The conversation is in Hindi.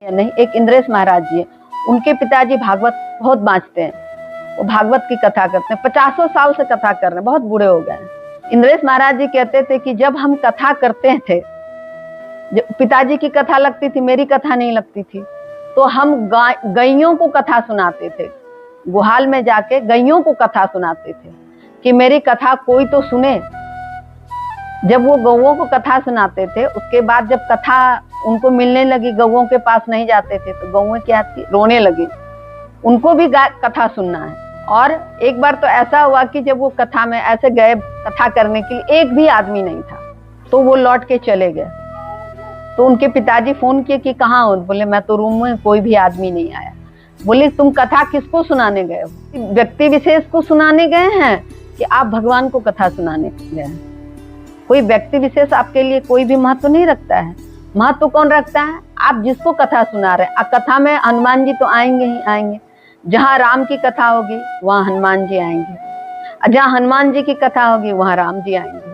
नहीं, एक इंद्रेश महाराज जी है, उनके पिताजी भागवत बहुत बाँचते हैं। वो भागवत की कथा करते हैं, 50 साल से कथा कर रहे हैं, बहुत बूढ़े हो गए हैं। इंद्रेश महाराज जी कहते थे कि जब हम कथा करते थे, पिताजी की कथा लगती थी, मेरी कथा नहीं लगती थी, तो हम गैयों को कथा सुनाते थे। गुहाल में जाके गैयों को कथा सुनाते थे कि मेरी कथा कोई तो सुने। जब वो गौओं को कथा सुनाते थे, उसके बाद जब कथा उनको मिलने लगी, गौओं के पास नहीं जाते थे, तो गौएं क्या थी, रोने लगी। उनको भी कथा सुनना है। और एक बार तो ऐसा हुआ कि जब वो कथा में ऐसे गए कथा करने के लिए, एक भी आदमी नहीं था, तो वो लौट के चले गए। तो उनके पिताजी फोन किए कि कहाँ हो? बोले मैं तो रूम में, कोई भी आदमी नहीं आया। बोले तुम कथा किसको सुनाने गए हो? व्यक्ति विशेष को सुनाने गए हैं कि आप भगवान को कथा सुनाने गए हैं? कोई व्यक्ति विशेष आपके लिए कोई भी महत्व नहीं रखता है। महत्व कौन रखता है? आप जिसको कथा सुना रहे हैं। कथा में हनुमान जी तो आएंगे ही आएंगे। जहाँ राम की कथा होगी वहाँ हनुमान जी आएंगे, जहाँ हनुमान जी की कथा होगी वहाँ राम जी आएंगे।